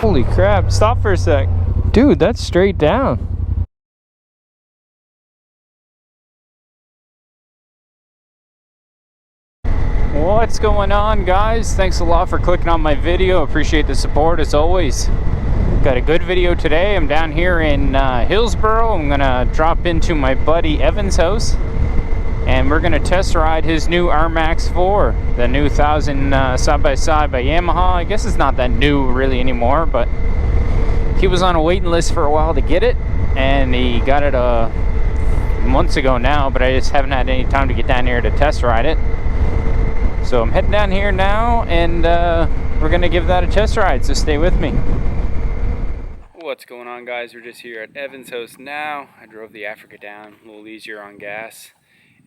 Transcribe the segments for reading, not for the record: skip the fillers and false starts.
Holy crap, stop for a sec. Dude, that's straight down. What's going on, guys? Thanks a lot for clicking on my video. Appreciate the support as always. Got a good video today. I'm down here in Hillsboro. I'm gonna drop into my buddy Evan's house and we're gonna test ride his new Rmax4, the new 1000 side-by-side by Yamaha. I guess it's not that new really anymore, but he was on a waiting list for a while to get it, and he got it months ago now, but I just haven't had any time to get down here to test ride it. So I'm heading down here now, and we're gonna give that a test ride, so stay with me. What's going on, guys? We're just here at Evan's house now. I drove the Africa down, a little easier on gas.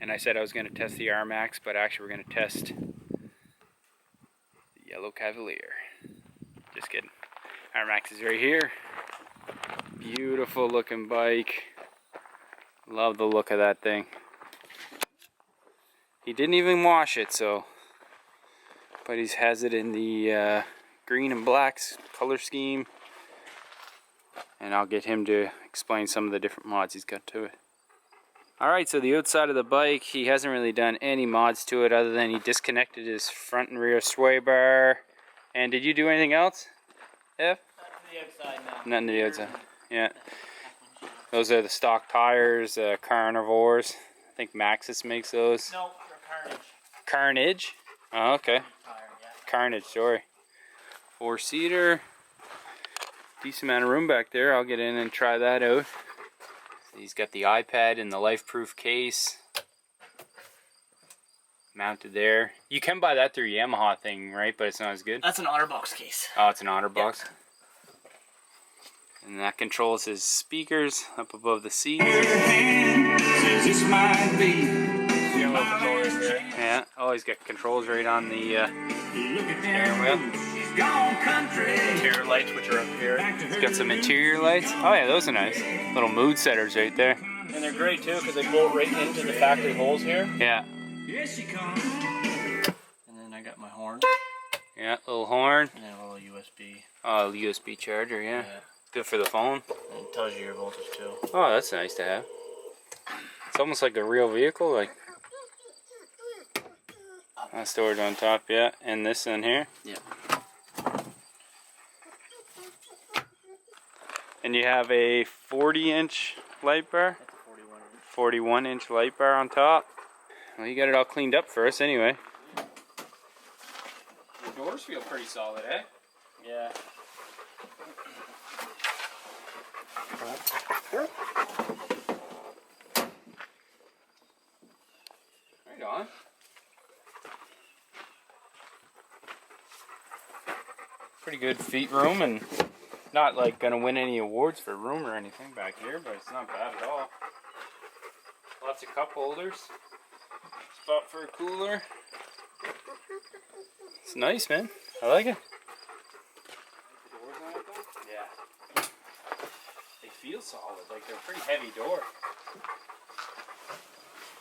And I said I was going to test the Rmax, but actually we're going to test the Yellow Cavalier. Just kidding. Rmax is right here. Beautiful looking bike. Love the look of that thing. He didn't even wash it, so. But he has it in the green and black color scheme. And I'll get him to explain some of the different mods he's got to it. Alright, so the outside of the bike, he hasn't really done any mods to it other than he disconnected his front and rear sway bar. And did you do anything else, Ev? Not to the outside, no. Nothing to the outside, yeah. Those are the stock tires, Carnivores. I think Maxxis makes those. No, they're Carnage. Carnage? Oh, okay. Tire, yeah. Carnage, sorry. 4-seater. Decent amount of room back there. I'll get in and try that out. He's got the iPad in the life-proof case mounted there. You can buy that through Yamaha thing, right? But it's not as good. That's an OtterBox case. Oh, it's an OtterBox. Yep. And that controls his speakers up above the seats. Yeah. Oh, he's got controls right on the steering wheel. Interior lights, which are up here. It's got some interior lights. Oh yeah, those are nice. Little mood setters right there. And they're great too because they bolt right into the factory holes here. Yeah. And then I got my horn. Yeah, little horn. And then a little USB. Oh, USB charger, yeah. Good for the phone. And it tells you your voltage too. Oh, that's nice to have. It's almost like a real vehicle, like. Storage on top, yeah. And this in here. Yeah. And you have a 40-inch light bar? That's a 41 inch. 41-inch light bar on top. Well, you got it all cleaned up for us anyway. The doors feel pretty solid, eh? Yeah. Right on. Pretty good feet room, and not like gonna win any awards for room or anything back here, but it's not bad at all. Lots of cup holders. Spot for a cooler. It's nice, man. I like it. The doors on it though? Yeah. They feel solid, like they're a pretty heavy door.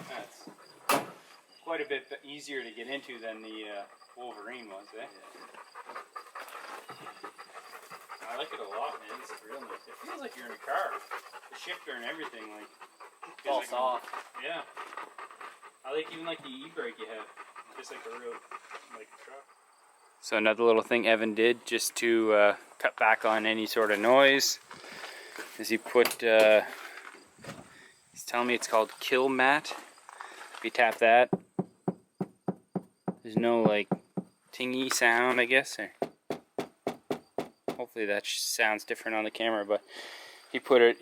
That's quite a bit easier to get into than the Wolverine was, eh? I like it a lot, man. It's real nice. It feels like you're in a car. The shifter and everything, like. It's all soft. Yeah. I like even like the e-brake you have. Just like a real like truck. So another little thing Evan did just to cut back on any sort of noise is he put. He's telling me it's called Kill Mat. If you tap that, there's no like tingy sound, I guess. Or, hopefully that sounds different on the camera, but he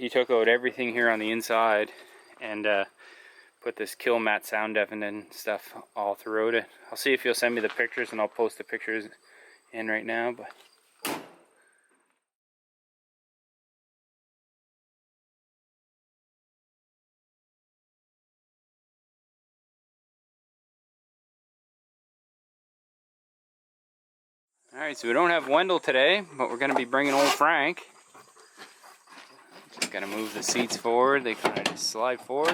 took out everything here on the inside and put this Kill Mat sound deafening stuff all throughout it. I'll see if he'll send me the pictures, and I'll post the pictures in right now. But alright, so we don't have Wendell today, but we're going to be bringing old Frank. Just going to move the seats forward. They kind of just slide forward.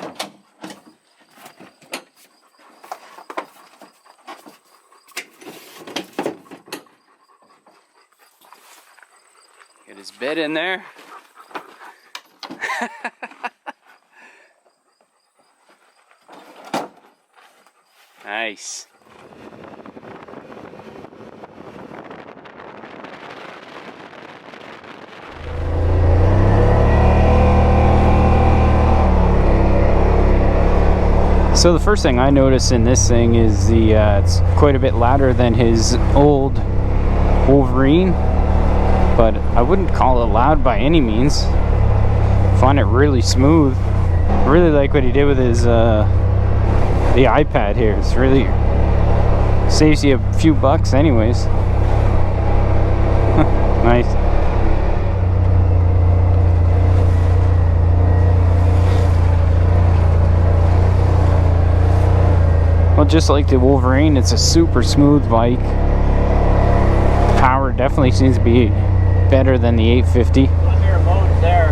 his bed in there. Nice. So the first thing I notice in this thing is it's quite a bit louder than his old Wolverine, but I wouldn't call it loud by any means. I find it really smooth. I really like what he did with his the iPad here. It's really saves you a few bucks anyways. Nice. Well, just like the Wolverine, it's a super smooth bike. Power definitely seems to be better than the 850. Your mode's there.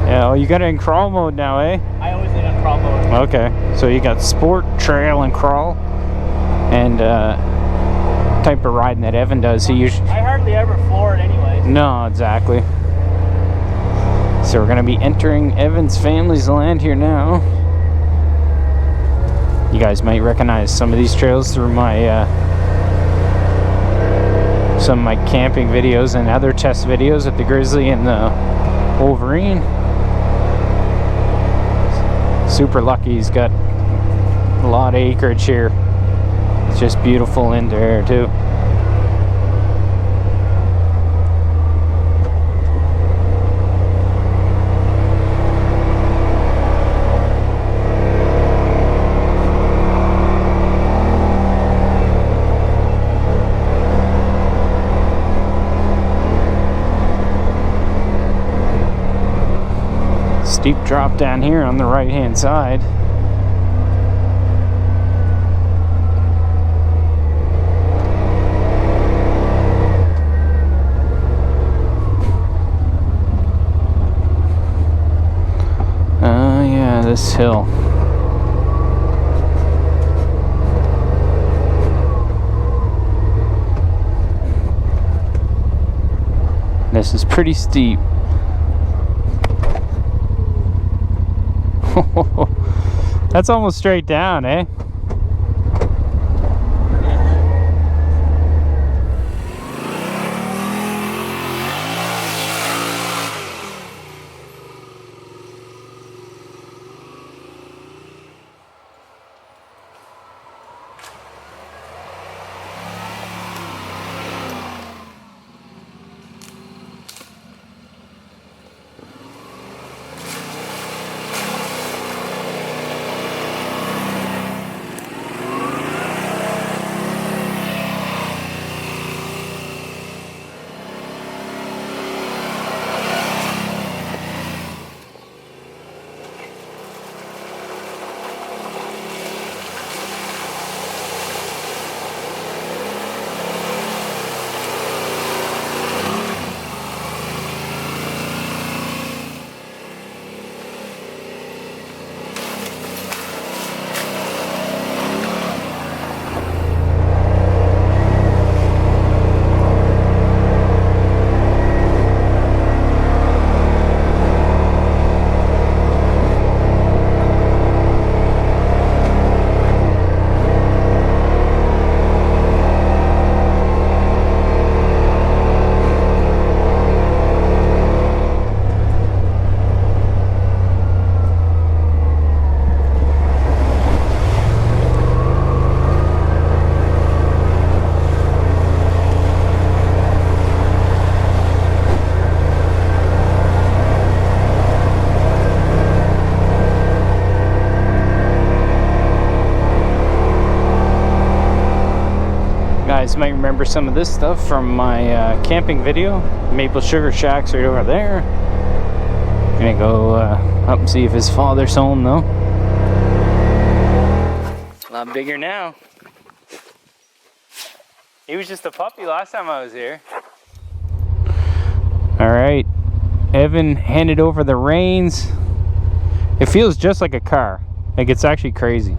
Yeah, oh, you got it in crawl mode now, eh? I always need on crawl mode. Okay, so you got sport, trail, and crawl, and type of riding that Evan does. He usually I hardly ever floor it anyways. no, exactly. So we're gonna be entering Evan's family's land here now. You guys might recognize some of these trails through my some of my camping videos and other test videos with the Grizzly and the Wolverine. Super lucky he's got a lot of acreage here. It's just beautiful in there too. Steep drop down here on the right hand side. Yeah, this hill. This is pretty steep. That's almost straight down, eh? Guys might remember some of this stuff from my camping video. Maple Sugar Shack's right over there. Gonna go up and see if his father's home though. A lot bigger now. He was just a puppy last time I was here. Alright, Evan handed over the reins. It feels just like a car. Like it's actually crazy.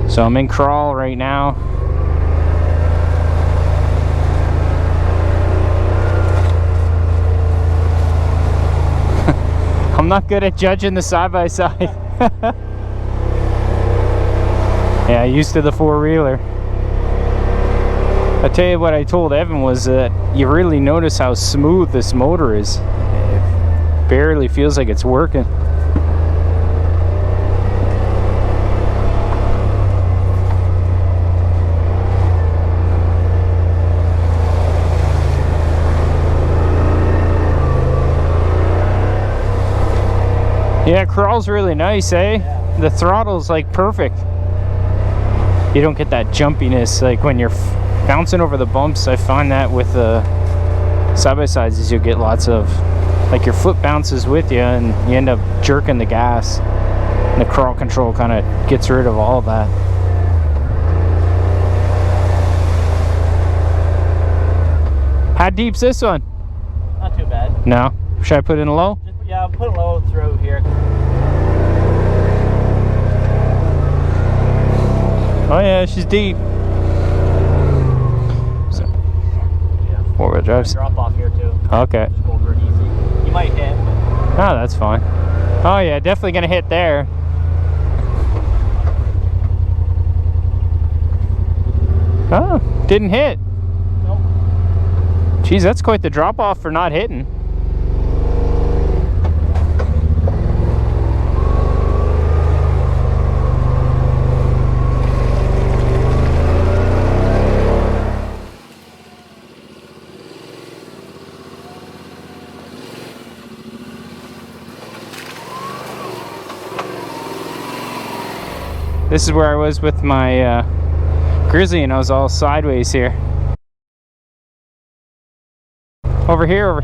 So I'm in crawl right now. not good at judging the side-by-side. Yeah, used to the four-wheeler. I tell you what I told Evan was that you really notice how smooth this motor is. It barely feels like it's working. Yeah, it crawls really nice, eh? Yeah. The throttle's like perfect. You don't get that jumpiness like when you're bouncing over the bumps. I find that with the side-by-sides is you'll get lots of, like your foot bounces with you and you end up jerking the gas. And the crawl control kind of gets rid of all of that. How deep's this one? Not too bad. No? Should I put it in low? Yeah, I'll put it low through here. Oh yeah, she's deep. So, yeah. Four-wheel drive. Drop off here too. Okay. Just go over it easy. You might hit. Oh, that's fine. Oh yeah, definitely gonna hit there. Oh, didn't hit. Nope. Geez, that's quite the drop off for not hitting. This is where I was with my Grizzly and I was all sideways here. Over here, over.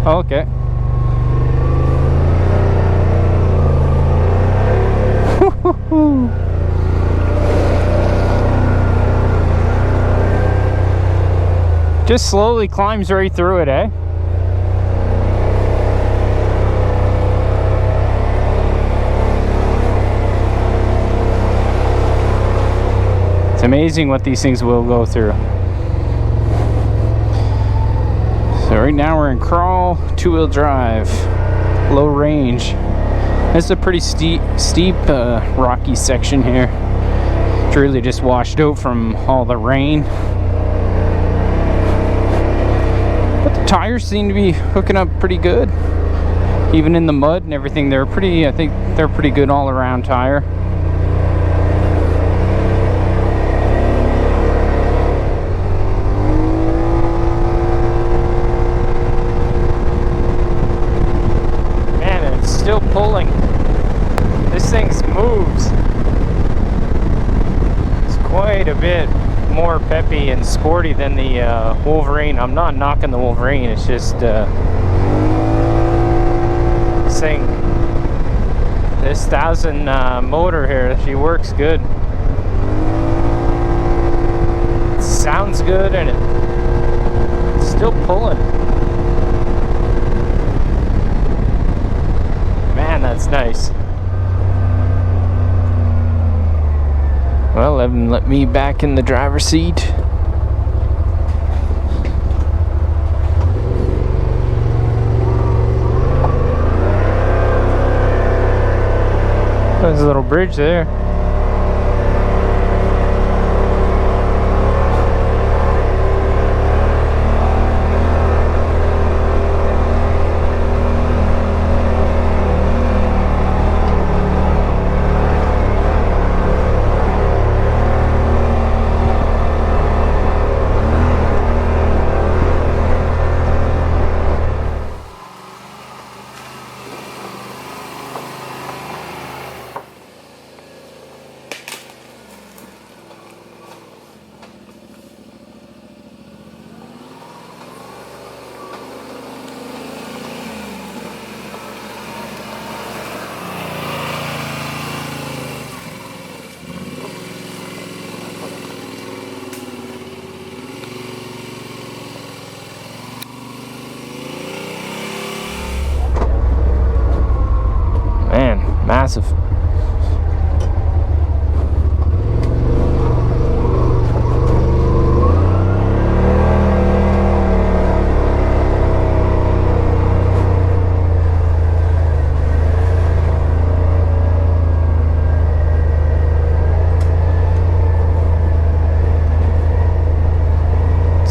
Oh, okay. Just slowly climbs right through it, eh? It's amazing what these things will go through. So right now we're in crawl, two-wheel drive, low range. It's a pretty steep rocky section here. It's really just washed out from all the rain. But the tires seem to be hooking up pretty good. Even in the mud and everything, they're pretty, I think they're pretty good all-around tire. Still pulling. This thing moves. It's quite a bit more peppy and sporty than the Wolverine. I'm not knocking the Wolverine, it's just saying this 1000 motor here, she works good. It sounds good and it's still pulling. That's nice. Well, Evan let me back in the driver's seat. There's a little bridge there. Massive.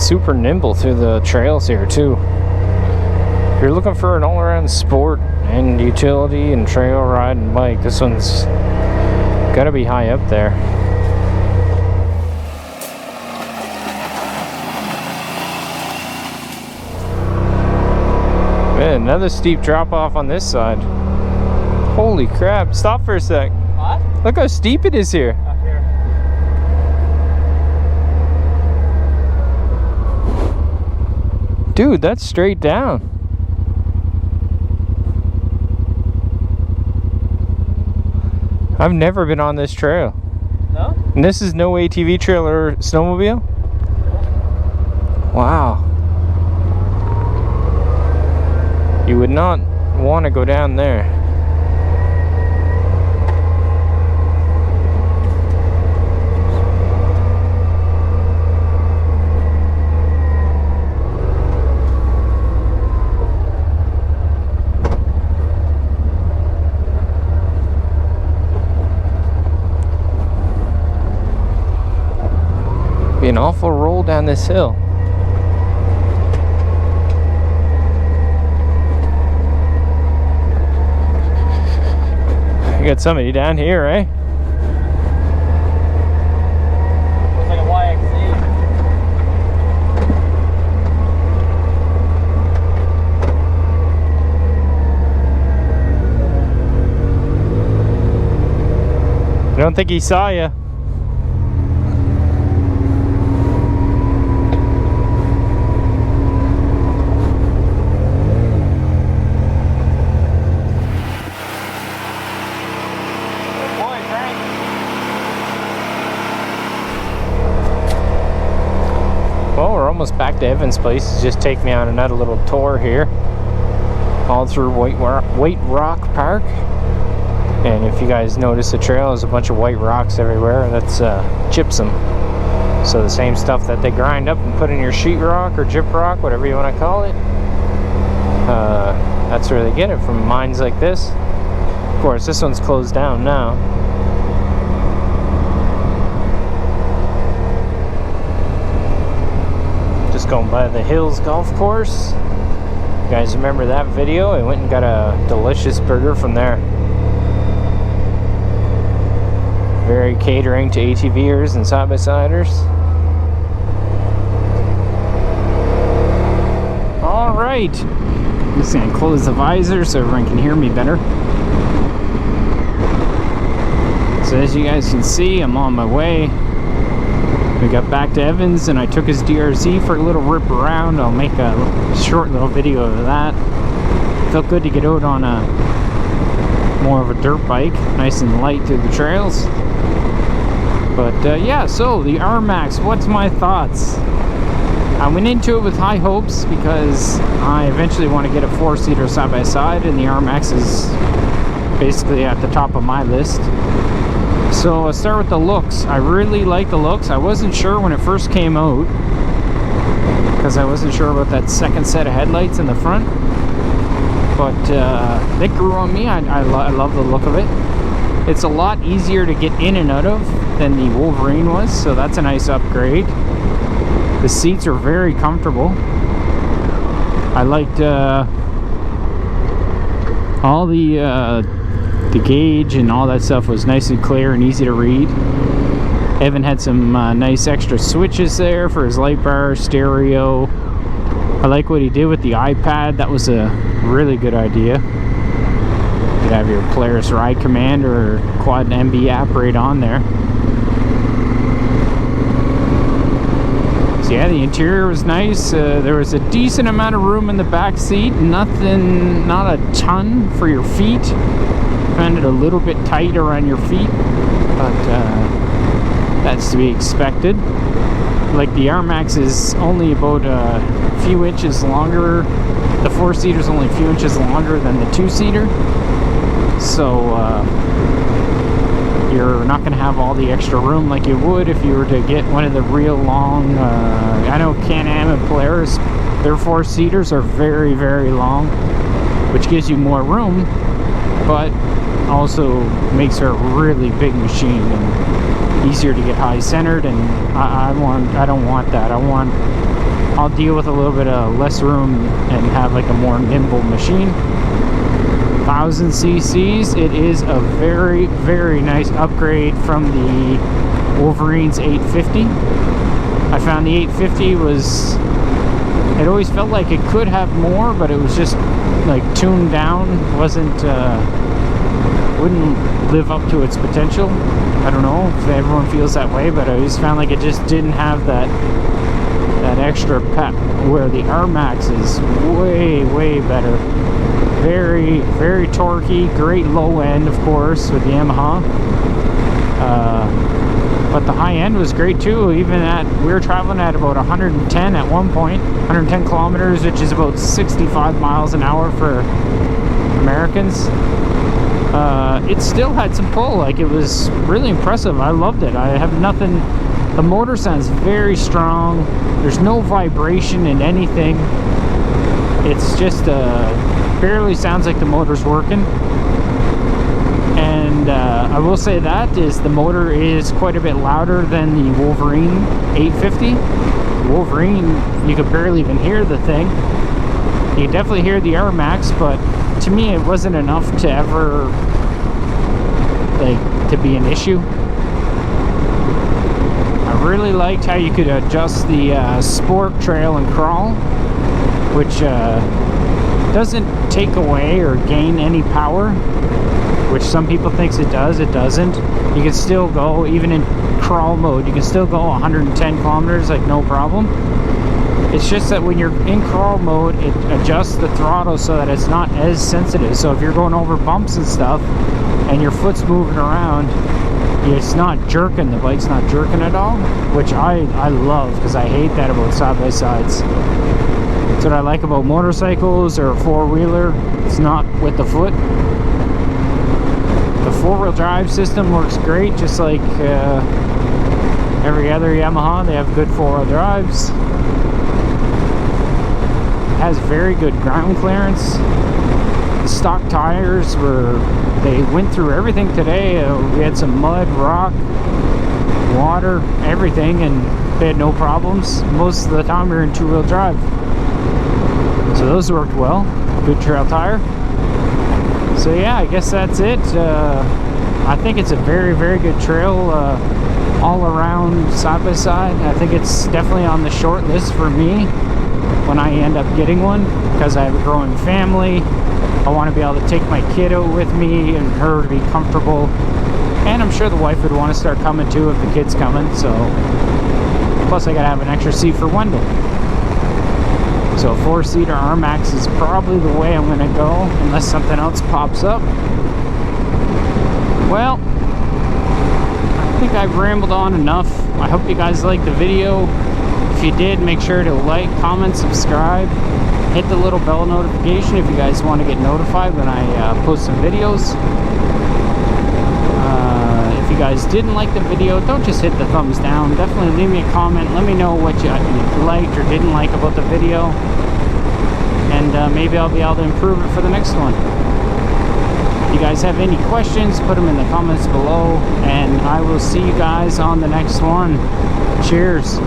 super nimble through the trails here too. If you're looking for an all-around sport and utility and trail ride and bike, this one's gotta be high up there. Man, another steep drop off on this side. Holy crap, stop for a sec. What? Look how steep it is here. Up here. Dude, that's straight down. I've never been on this trail. No? And this is no ATV trail or snowmobile? Wow. You would not want to go down there. Be an awful roll down this hill. You got somebody down here, eh? Looks like a YXZ. I don't think he saw you. Well, we're almost back to Evan's place. Just take me on another little tour here, all through White Rock Park. And if you guys notice the trail, there's a bunch of white rocks everywhere. That's gypsum. So the same stuff that they grind up and put in your sheetrock or gyprock, whatever you want to call it. That's where they get it, from mines like this. Of course, this one's closed down now. Just going by the Hills Golf Course. You guys remember that video? I went and got a delicious burger from there. Very catering to ATVers and side-by-siders. Alright. I'm just going to close the visor so everyone can hear me better. So as you guys can see, I'm on my way. We got back to Evans and I took his DRZ for a little rip around. I'll make a short little video of that. Felt good to get out on a more of a dirt bike, nice and light through the trails. But yeah, so the Rmax, what's my thoughts? I went into it with high hopes because I eventually want to get a 4-seater side-by-side, and the Rmax is basically at the top of my list. So I'll start with the looks. I really like the looks. I wasn't sure when it first came out because I wasn't sure about that second set of headlights in the front. But it grew on me. I love the look of it. It's a lot easier to get in and out of than the Wolverine was, so that's a nice upgrade. The seats are very comfortable. I liked all the gauge and all that stuff was nice and clear and easy to read. Evan had some nice extra switches there for his light bar, stereo. I like what he did with the iPad. That was a really good idea. You could have your Polaris Ride Command or Quad MB app right on there. So yeah, the interior was nice. There was a decent amount of room in the back seat. Not a ton for your feet. Found it a little bit tight around your feet, but that's to be expected. Like the Rmax is only about a few inches longer. The 4-seater is only a few inches longer than the 2-seater. So you're not going to have all the extra room like you would if you were to get one of the real long, I know Can-Am and Polaris, their 4-seaters are very, very long, which gives you more room, but also makes her a really big machine and easier to get high centered. And I don't want that. I want I'll deal with a little bit of less room and have like a more nimble machine. 1000 cc's. It is a very, very nice upgrade from the Wolverine's 850. I found the 850 was, it always felt like it could have more, but it was just like tuned down, wouldn't live up to its potential. I don't know if everyone feels that way, but I always found like it just didn't have that extra pep, where the Rmax is way, way better. Very, very torquey, great low end, of course, with the Yamaha. But the high end was great too. Even we were traveling at about 110 at one point, 110 kilometers, which is about 65 miles an hour for Americans. It still had some pull. Like, it was really impressive. I loved it. I have nothing. The motor sounds very strong. There's no vibration in anything. It's just barely sounds like the motor's working. And I will say that the motor is quite a bit louder than the Wolverine 850. The Wolverine, you could barely even hear the thing. You can definitely hear the Rmax, but to me it wasn't enough to ever to be an issue. I really liked how you could adjust the sport, trail, and crawl, which doesn't take away or gain any power, which some people thinks it does. It doesn't. You can still go, even in crawl mode, you can still go 110 kilometers like no problem. It's just that when you're in crawl mode, it adjusts the throttle so that it's not as sensitive. So if you're going over bumps and stuff and your foot's moving around, it's not jerking. The bike's not jerking at all, which I love, because I hate that about side-by-sides. That's what I like about motorcycles or a four-wheeler. It's not with the foot. The four-wheel drive system works great, just like every other Yamaha. They have good four-wheel drives. It has very good ground clearance. The stock tires they went through everything today. We had some mud, rock, water, everything, and they had no problems. Most of the time we were in two-wheel drive. So those worked well. Good trail tire. So yeah, I guess that's it. I think it's a very, very good trail all around, side by side. I think it's definitely on the short list for me when I end up getting one, because I have a growing family. I want to be able to take my kiddo with me and her to be comfortable. And I'm sure the wife would want to start coming too if the kid's coming. So, plus I gotta have an extra seat for Wendell. So a 4-seater Rmax is probably the way I'm gonna go, unless something else pops up. Well, I think I've rambled on enough. I hope you guys liked the video. If you did, make sure to like, comment, subscribe. Hit the little bell notification if you guys want to get notified when I post some videos. If you guys didn't like the video, don't just hit the thumbs down. Definitely leave me a comment. Let me know what you liked or didn't like about the video. And maybe I'll be able to improve it for the next one. If you guys have any questions, put them in the comments below. And I will see you guys on the next one. Cheers.